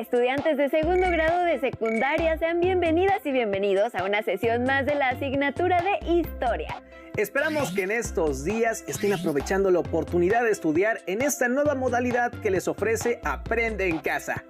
Estudiantes de segundo grado de secundaria, sean bienvenidas y bienvenidos a una sesión más de la asignatura de Historia. Esperamos que en estos días estén aprovechando la oportunidad de estudiar en esta nueva modalidad que les ofrece Aprende en Casa.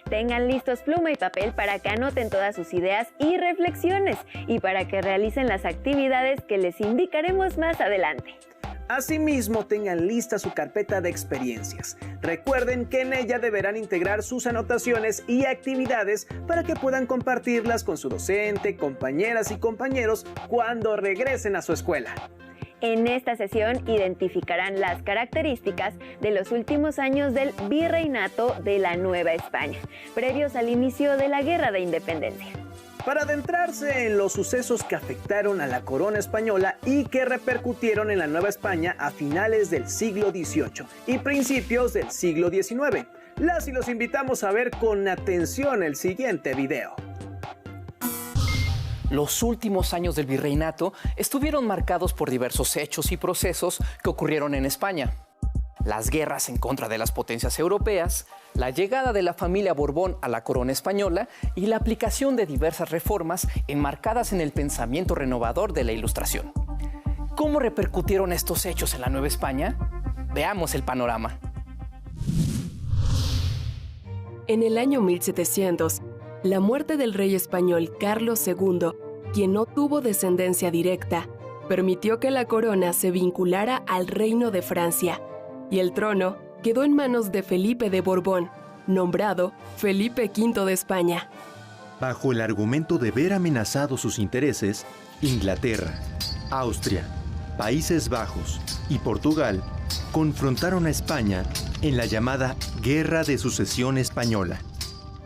Tengan listos pluma y papel para que anoten todas sus ideas y reflexiones y para que realicen las actividades que les indicaremos más adelante. Asimismo, tengan lista su carpeta de experiencias. Recuerden que en ella deberán integrar sus anotaciones y actividades para que puedan compartirlas con su docente, compañeras y compañeros cuando regresen a su escuela. En esta sesión identificarán las características de los últimos años del virreinato de la Nueva España, previos al inicio de la Guerra de Independencia. Para adentrarse en los sucesos que afectaron a la corona española y que repercutieron en la Nueva España a finales del siglo XVIII y principios del siglo XIX, las y los invitamos a ver con atención el siguiente video. Los últimos años del virreinato estuvieron marcados por diversos hechos y procesos que ocurrieron en España. Las guerras en contra de las potencias europeas, la llegada de la familia Borbón a la corona española y la aplicación de diversas reformas enmarcadas en el pensamiento renovador de la Ilustración. ¿Cómo repercutieron estos hechos en la Nueva España? Veamos el panorama. En el año 1700, la muerte del rey español Carlos II, quien no tuvo descendencia directa, permitió que la corona se vinculara al Reino de Francia, y el trono quedó en manos de Felipe de Borbón, nombrado Felipe V de España. Bajo el argumento de ver amenazados sus intereses, Inglaterra, Austria, Países Bajos y Portugal confrontaron a España en la llamada Guerra de Sucesión Española.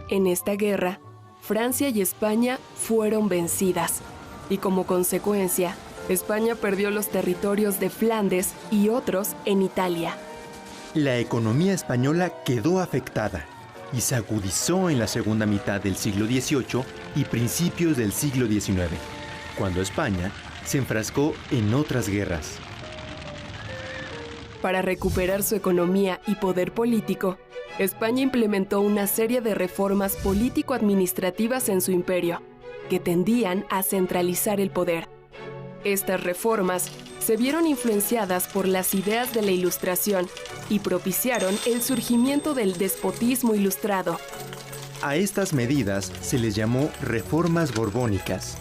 En esta guerra, Francia y España fueron vencidas, y como consecuencia, España perdió los territorios de Flandes y otros en Italia. La economía española quedó afectada y se agudizó en la segunda mitad del siglo XVIII y principios del siglo XIX, cuando España se enfrascó en otras guerras. Para recuperar su economía y poder político, España implementó una serie de reformas político-administrativas en su imperio, que tendían a centralizar el poder. Estas reformas se vieron influenciadas por las ideas de la Ilustración y propiciaron el surgimiento del despotismo ilustrado. A estas medidas se les llamó reformas borbónicas.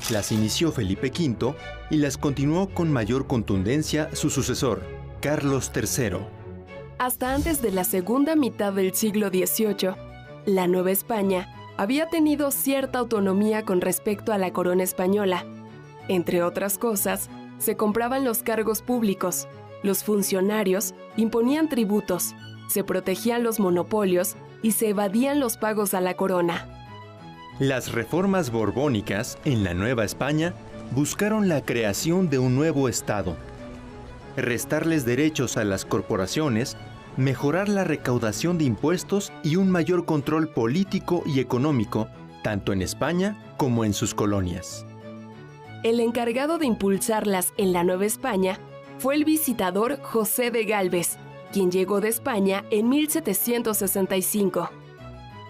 Las inició Felipe V y las continuó con mayor contundencia su sucesor, Carlos III. Hasta antes de la segunda mitad del siglo XVIII, la Nueva España había tenido cierta autonomía con respecto a la corona española. Entre otras cosas, se compraban los cargos públicos, los funcionarios imponían tributos, se protegían los monopolios y se evadían los pagos a la corona. Las reformas borbónicas en la Nueva España buscaron la creación de un nuevo Estado, restarles derechos a las corporaciones, mejorar la recaudación de impuestos y un mayor control político y económico, tanto en España como en sus colonias. El encargado de impulsarlas en la Nueva España fue el visitador José de Gálvez, quien llegó de España en 1765.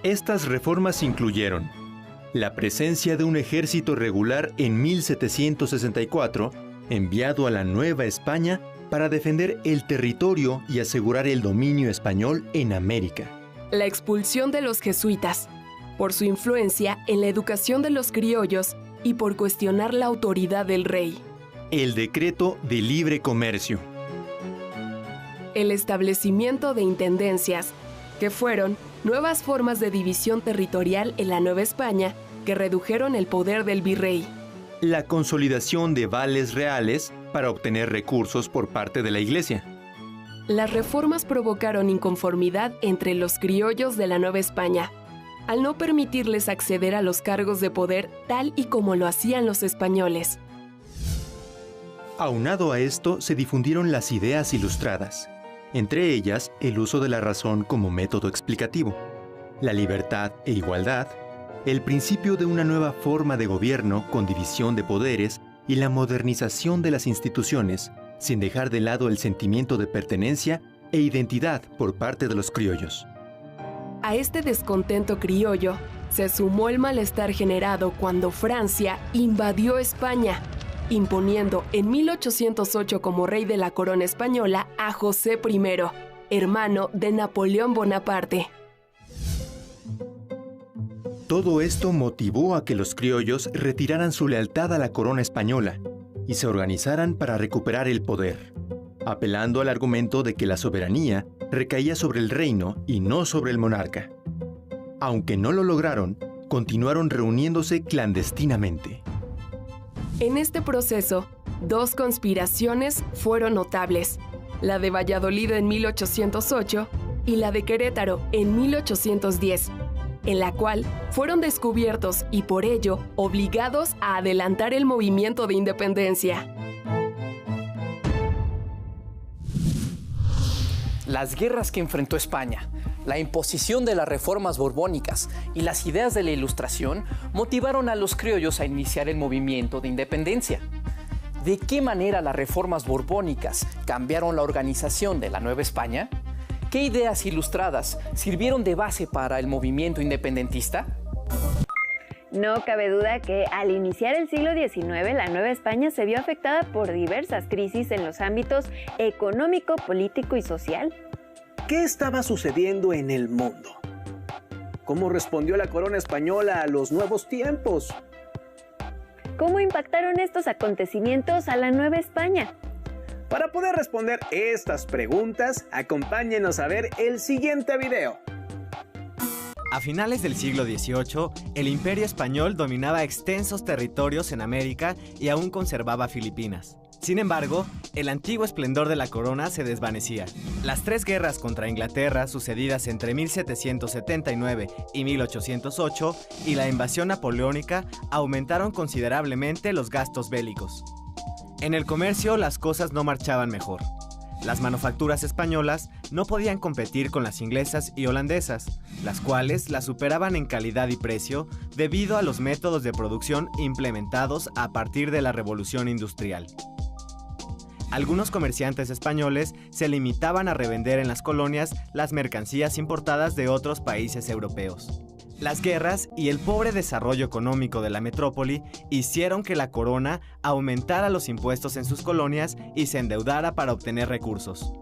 Estas reformas incluyeron la presencia de un ejército regular en 1764, enviado a la Nueva España para defender el territorio y asegurar el dominio español en América. La expulsión de los jesuitas, por su influencia en la educación de los criollos y por cuestionar la autoridad del rey. El decreto de libre comercio. El establecimiento de intendencias, que fueron nuevas formas de división territorial en la Nueva España que redujeron el poder del virrey. La consolidación de vales reales para obtener recursos por parte de la Iglesia. Las reformas provocaron inconformidad entre los criollos de la Nueva España, al no permitirles acceder a los cargos de poder tal y como lo hacían los españoles. Aunado a esto, se difundieron las ideas ilustradas, entre ellas el uso de la razón como método explicativo, la libertad e igualdad, el principio de una nueva forma de gobierno con división de poderes y la modernización de las instituciones, sin dejar de lado el sentimiento de pertenencia e identidad por parte de los criollos. A este descontento criollo se sumó el malestar generado cuando Francia invadió España, imponiendo en 1808 como rey de la corona española a José I, hermano de Napoleón Bonaparte. Todo esto motivó a que los criollos retiraran su lealtad a la corona española y se organizaran para recuperar el poder, apelando al argumento de que la soberanía recaía sobre el reino y no sobre el monarca. Aunque no lo lograron, continuaron reuniéndose clandestinamente. En este proceso, dos conspiraciones fueron notables: la de Valladolid en 1808 y la de Querétaro en 1810, en la cual fueron descubiertos y por ello obligados a adelantar el movimiento de independencia. Las guerras que enfrentó España, la imposición de las reformas borbónicas y las ideas de la Ilustración motivaron a los criollos a iniciar el movimiento de independencia. ¿De qué manera las reformas borbónicas cambiaron la organización de la Nueva España? ¿Qué ideas ilustradas sirvieron de base para el movimiento independentista? No cabe duda que al iniciar el siglo XIX, la Nueva España se vio afectada por diversas crisis en los ámbitos económico, político y social. ¿Qué estaba sucediendo en el mundo? ¿Cómo respondió la corona española a los nuevos tiempos? ¿Cómo impactaron estos acontecimientos a la Nueva España? Para poder responder estas preguntas, acompáñenos a ver el siguiente video. A finales del siglo XVIII, el Imperio Español dominaba extensos territorios en América y aún conservaba Filipinas. Sin embargo, el antiguo esplendor de la corona se desvanecía. Las tres guerras contra Inglaterra, sucedidas entre 1779 y 1808, y la invasión napoleónica aumentaron considerablemente los gastos bélicos. En el comercio, las cosas no marchaban mejor. Las manufacturas españolas no podían competir con las inglesas y holandesas, las cuales las superaban en calidad y precio debido a los métodos de producción implementados a partir de la Revolución Industrial. Algunos comerciantes españoles se limitaban a revender en las colonias las mercancías importadas de otros países europeos. Las guerras y el pobre desarrollo económico de la metrópoli hicieron que la corona aumentara los impuestos en sus colonias y se endeudara para obtener recursos.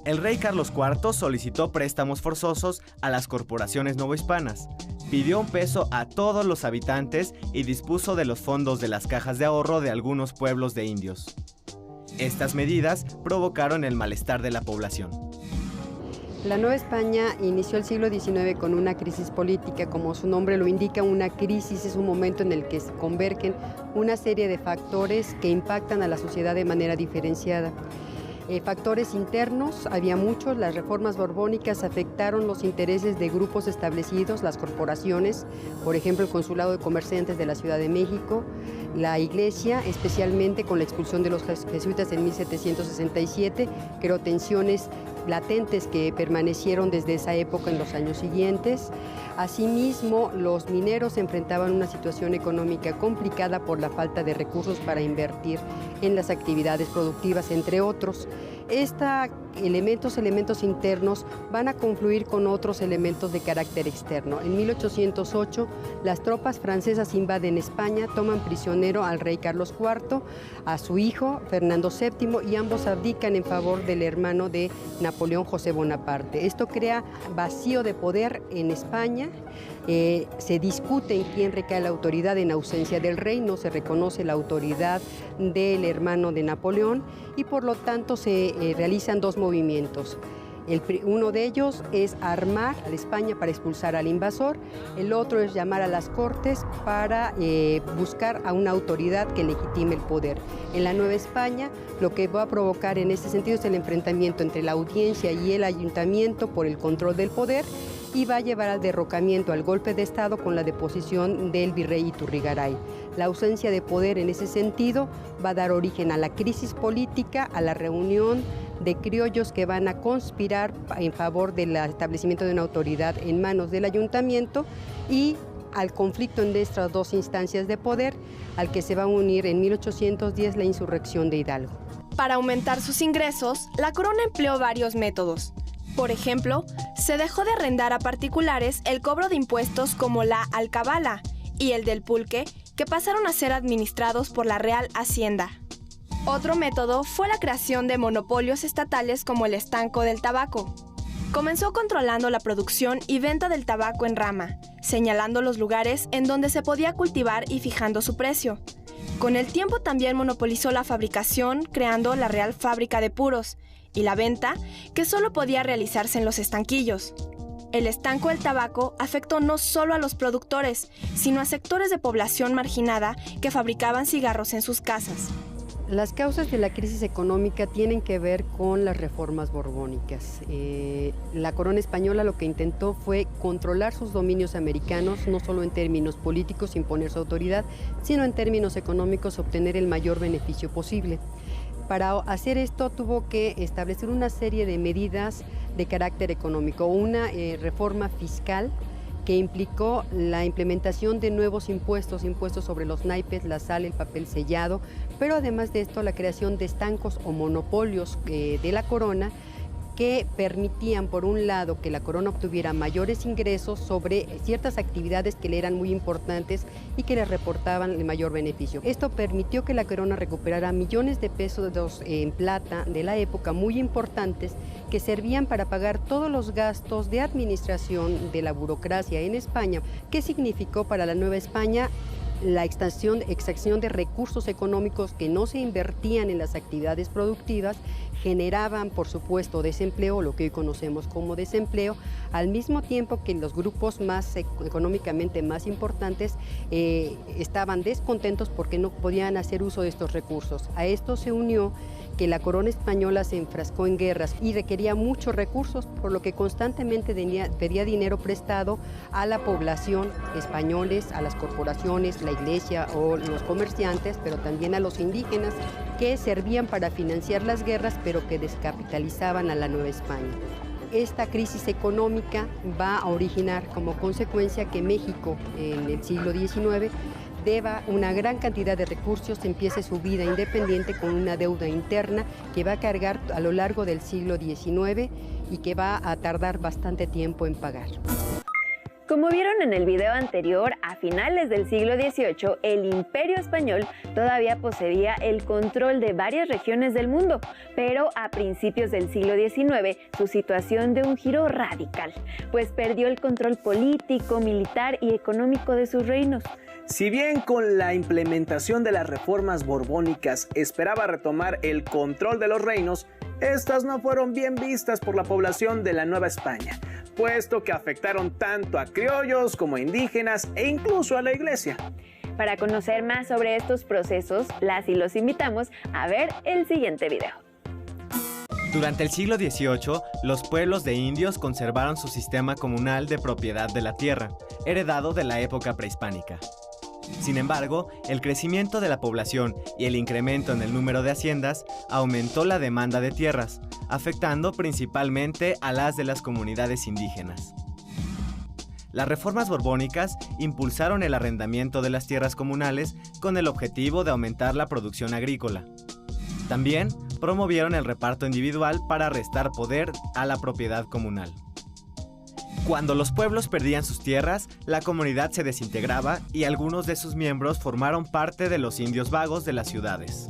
El rey Carlos IV solicitó préstamos forzosos a las corporaciones novohispanas, pidió un peso a todos los habitantes y dispuso de los fondos de las cajas de ahorro de algunos pueblos de indios. Estas medidas provocaron el malestar de la población. La Nueva España inició el siglo XIX con una crisis política, como su nombre lo indica. Una crisis es un momento en el que se convergen una serie de factores que impactan a la sociedad de manera diferenciada. Factores internos, había muchos. Las reformas borbónicas afectaron los intereses de grupos establecidos, las corporaciones, por ejemplo el Consulado de Comerciantes de la Ciudad de México, la Iglesia, especialmente con la expulsión de los jesuitas en 1767, creó tensiones latentes que permanecieron desde esa época en los años siguientes. Asimismo, los mineros enfrentaban una situación económica complicada por la falta de recursos para invertir en las actividades productivas, entre otros. Elementos internos van a confluir con otros elementos de carácter externo. En 1808, las tropas francesas invaden España, toman prisionero al rey Carlos IV, a su hijo Fernando VII, y ambos abdican en favor del hermano de Napoleón, José Bonaparte. Esto crea vacío de poder en España. Se discute en quién recae la autoridad en ausencia del rey, no se reconoce la autoridad del hermano de Napoleón y por lo tanto se realizan dos movimientos. Uno de ellos es armar a España para expulsar al invasor, el otro es llamar a las Cortes para buscar a una autoridad que legitime el poder. En la Nueva España, lo que va a provocar en este sentido es el enfrentamiento entre la audiencia y el ayuntamiento por el control del poder, y va a llevar al derrocamiento, al golpe de Estado con la deposición del virrey Iturrigaray. La ausencia de poder en ese sentido va a dar origen a la crisis política, a la reunión de criollos que van a conspirar en favor del establecimiento de una autoridad en manos del ayuntamiento y al conflicto entre estas dos instancias de poder, al que se va a unir en 1810 la insurrección de Hidalgo. Para aumentar sus ingresos, la corona empleó varios métodos. Por ejemplo, se dejó de arrendar a particulares el cobro de impuestos como la alcabala y el del pulque, que pasaron a ser administrados por la Real Hacienda. Otro método fue la creación de monopolios estatales como el estanco del tabaco. Comenzó controlando la producción y venta del tabaco en rama, señalando los lugares en donde se podía cultivar y fijando su precio. Con el tiempo también monopolizó la fabricación, creando la Real Fábrica de Puros, y la venta, que solo podía realizarse en los estanquillos. El estanco del tabaco afectó no solo a los productores, sino a sectores de población marginada que fabricaban cigarros en sus casas. Las causas de la crisis económica tienen que ver con las reformas borbónicas. La corona española lo que intentó fue controlar sus dominios americanos, no solo en términos políticos, imponer su autoridad, sino en términos económicos, obtener el mayor beneficio posible. Para hacer esto tuvo que establecer una serie de medidas de carácter económico, una reforma fiscal que implicó la implementación de nuevos impuestos sobre los naipes, la sal, el papel sellado, pero además de esto la creación de estancos o monopolios de la corona que permitían, por un lado, que la corona obtuviera mayores ingresos sobre ciertas actividades que le eran muy importantes y que le reportaban el mayor beneficio. Esto permitió que la corona recuperara millones de pesos en plata de la época muy importantes que servían para pagar todos los gastos de administración de la burocracia en España. ¿Qué significó para la Nueva España? La extracción de recursos económicos que no se invertían en las actividades productivas generaban, por supuesto, desempleo, lo que hoy conocemos como desempleo, al mismo tiempo que los grupos económicamente más importantes estaban descontentos porque no podían hacer uso de estos recursos. A esto se unió que la corona española se enfrascó en guerras y requería muchos recursos, por lo que constantemente pedía dinero prestado a la población, españoles, a las corporaciones, la iglesia o los comerciantes, pero también a los indígenas, que servían para financiar las guerras, pero que descapitalizaban a la Nueva España. Esta crisis económica va a originar como consecuencia que México en el siglo XIX deba una gran cantidad de recursos, empiece su vida independiente con una deuda interna que va a cargar a lo largo del siglo XIX y que va a tardar bastante tiempo en pagar. Como vieron en el video anterior, a finales del siglo XVIII, el Imperio Español todavía poseía el control de varias regiones del mundo, pero a principios del siglo XIX su situación dio un giro radical, pues perdió el control político, militar y económico de sus reinos. Si bien con la implementación de las reformas borbónicas esperaba retomar el control de los reinos, estas no fueron bien vistas por la población de la Nueva España, puesto que afectaron tanto a criollos como a indígenas e incluso a la iglesia. Para conocer más sobre estos procesos, las y los invitamos a ver el siguiente video. Durante el siglo XVIII, los pueblos de indios conservaron su sistema comunal de propiedad de la tierra, heredado de la época prehispánica. Sin embargo, el crecimiento de la población y el incremento en el número de haciendas aumentó la demanda de tierras, afectando principalmente a las de las comunidades indígenas. Las reformas borbónicas impulsaron el arrendamiento de las tierras comunales con el objetivo de aumentar la producción agrícola. También promovieron el reparto individual para restar poder a la propiedad comunal. Cuando los pueblos perdían sus tierras, la comunidad se desintegraba y algunos de sus miembros formaron parte de los indios vagos de las ciudades.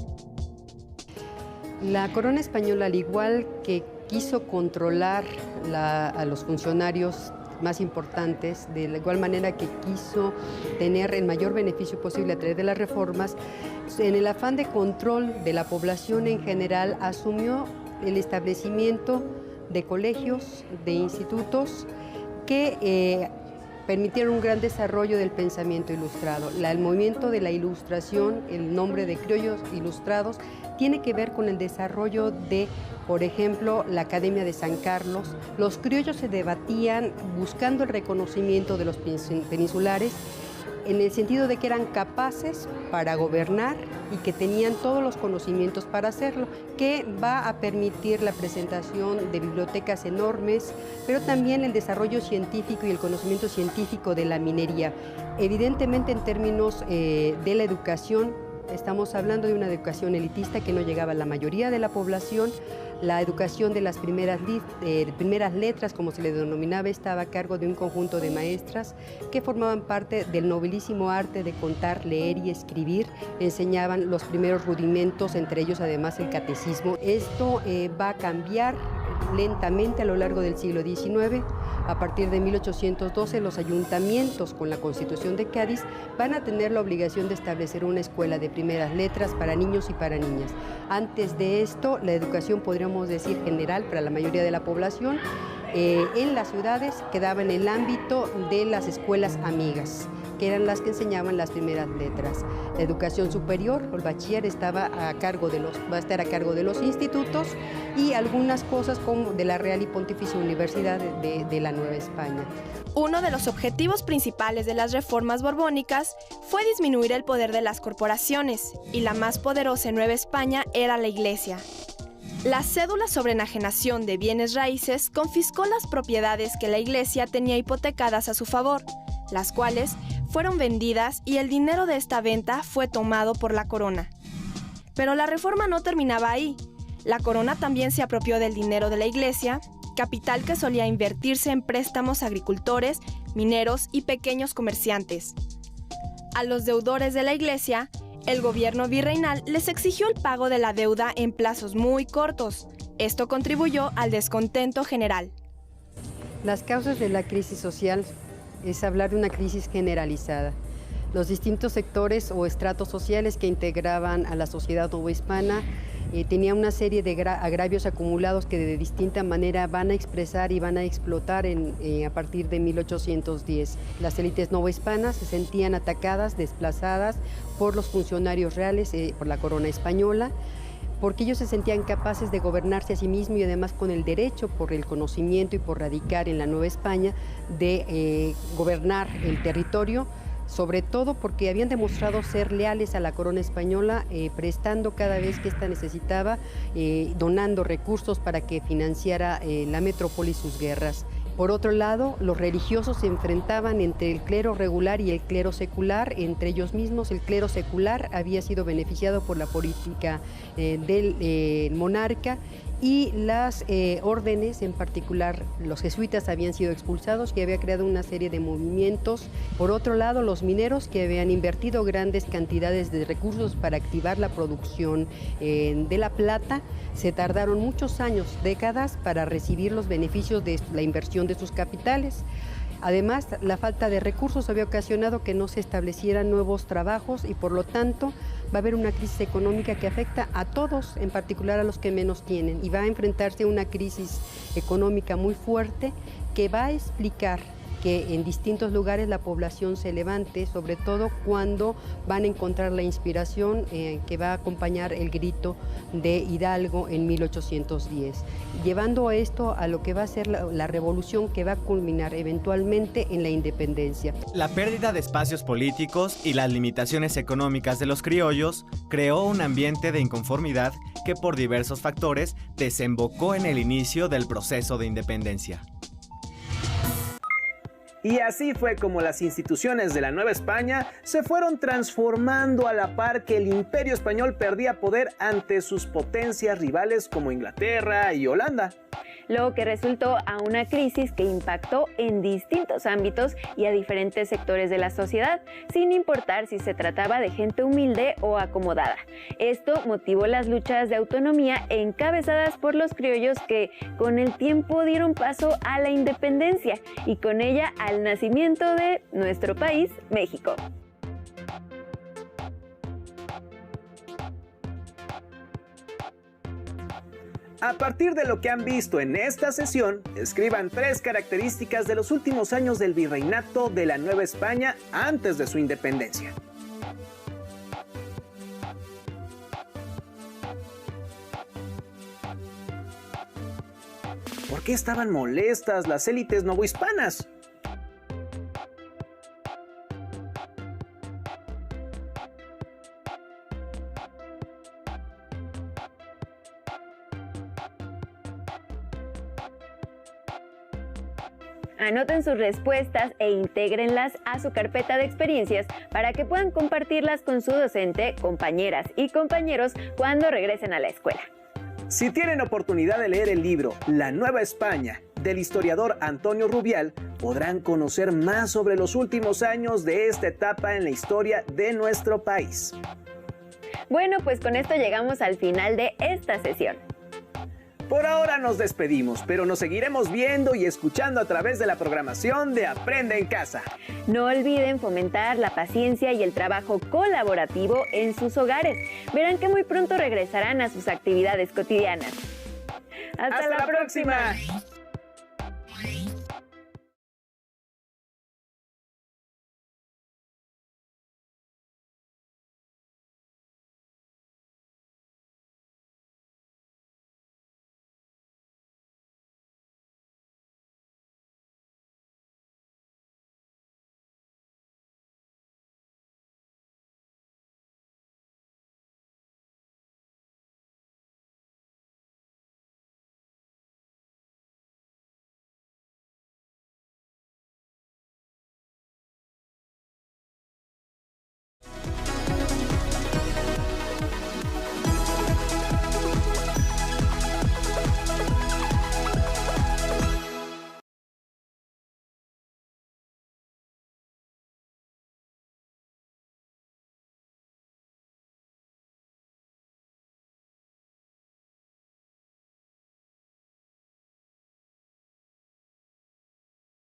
La corona española, al igual que quiso controlar a los funcionarios más importantes, de la igual manera que quiso tener el mayor beneficio posible a través de las reformas, en el afán de control de la población en general, asumió el establecimiento de colegios, de institutos, que permitieron un gran desarrollo del pensamiento ilustrado. El movimiento de la ilustración, el nombre de criollos ilustrados, tiene que ver con el desarrollo de, por ejemplo, la Academia de San Carlos. Los criollos se debatían buscando el reconocimiento de los peninsulares en el sentido de que eran capaces para gobernar y que tenían todos los conocimientos para hacerlo, que va a permitir la presentación de bibliotecas enormes, pero también el desarrollo científico y el conocimiento científico de la minería. Evidentemente, en términos de la educación, Estamos hablando de una educación elitista que no llegaba a la mayoría de la población. La educación de las primeras letras, como se le denominaba, estaba a cargo de un conjunto de maestras que formaban parte del nobilísimo arte de contar, leer y escribir. Enseñaban los primeros rudimentos, entre ellos además el catecismo. Esto va a cambiar lentamente a lo largo del siglo XIX. A partir de 1812, los ayuntamientos, con la Constitución de Cádiz, van a tener la obligación de establecer una escuela de primeras letras para niños y para niñas. Antes de esto, la educación, podríamos decir, general para la mayoría de la población, en las ciudades quedaba en el ámbito de las escuelas amigas, que eran las que enseñaban las primeras letras. La educación superior, el bachiller, va a estar a cargo de los institutos y algunas cosas como de la Real y Pontificia Universidad de la Nueva España. Uno de los objetivos principales de las reformas borbónicas fue disminuir el poder de las corporaciones, y la más poderosa en Nueva España era la Iglesia. La cédula sobre enajenación de bienes raíces confiscó las propiedades que la Iglesia tenía hipotecadas a su favor, las cuales fueron vendidas y el dinero de esta venta fue tomado por la corona. Pero la reforma no terminaba ahí. La corona también se apropió del dinero de la Iglesia, capital que solía invertirse en préstamos a agricultores, mineros y pequeños comerciantes. A los deudores de la Iglesia, el gobierno virreinal les exigió el pago de la deuda en plazos muy cortos. Esto contribuyó al descontento general. Las causas de la crisis social es hablar de una crisis generalizada. Los distintos sectores o estratos sociales que integraban a la sociedad novohispana tenían una serie de agravios acumulados que de distinta manera van a expresar y van a explotar a partir de 1810. Las élites novohispanas se sentían atacadas, desplazadas por los funcionarios reales, por la corona española, porque ellos se sentían capaces de gobernarse a sí mismos y además con el derecho, por el conocimiento y por radicar en la Nueva España, de gobernar el territorio, sobre todo porque habían demostrado ser leales a la corona española, prestando cada vez que ésta necesitaba, donando recursos para que financiara la metrópoli y sus guerras. Por otro lado, los religiosos se enfrentaban entre el clero regular y el clero secular. Entre ellos mismos, el clero secular había sido beneficiado por la política del monarca, y las órdenes, en particular los jesuitas, habían sido expulsados, que había creado una serie de movimientos. Por otro lado, los mineros, que habían invertido grandes cantidades de recursos para activar la producción de la plata, se tardaron muchos años, décadas, para recibir los beneficios de la inversión de sus capitales. Además, la falta de recursos había ocasionado que no se establecieran nuevos trabajos y, por lo tanto, va a haber una crisis económica que afecta a todos, en particular a los que menos tienen, y va a enfrentarse a una crisis económica muy fuerte que va a explicar que en distintos lugares la población se levante, sobre todo cuando van a encontrar la inspiración que va a acompañar el grito de Hidalgo en 1810, llevando esto a lo que va a ser la revolución que va a culminar eventualmente en la independencia. La pérdida de espacios políticos y las limitaciones económicas de los criollos creó un ambiente de inconformidad que por diversos factores desembocó en el inicio del proceso de independencia. Y así fue como las instituciones de la Nueva España se fueron transformando a la par que el Imperio Español perdía poder ante sus potencias rivales como Inglaterra y Holanda. Lo que resultó a una crisis que impactó en distintos ámbitos y a diferentes sectores de la sociedad, sin importar si se trataba de gente humilde o acomodada. Esto motivó las luchas de autonomía encabezadas por los criollos que, con el tiempo, dieron paso a la independencia y con ella al nacimiento de nuestro país, México. A partir de lo que han visto en esta sesión, escriban 3 características de los últimos años del virreinato de la Nueva España antes de su independencia. ¿Por qué estaban molestas las élites novohispanas? Anoten sus respuestas e intégrenlas a su carpeta de experiencias para que puedan compartirlas con su docente, compañeras y compañeros cuando regresen a la escuela. Si tienen oportunidad de leer el libro La Nueva España, del historiador Antonio Rubial, podrán conocer más sobre los últimos años de esta etapa en la historia de nuestro país. Bueno, pues con esto llegamos al final de esta sesión. Por ahora nos despedimos, pero nos seguiremos viendo y escuchando a través de la programación de Aprende en Casa. No olviden fomentar la paciencia y el trabajo colaborativo en sus hogares. Verán que muy pronto regresarán a sus actividades cotidianas. ¡Hasta la próxima!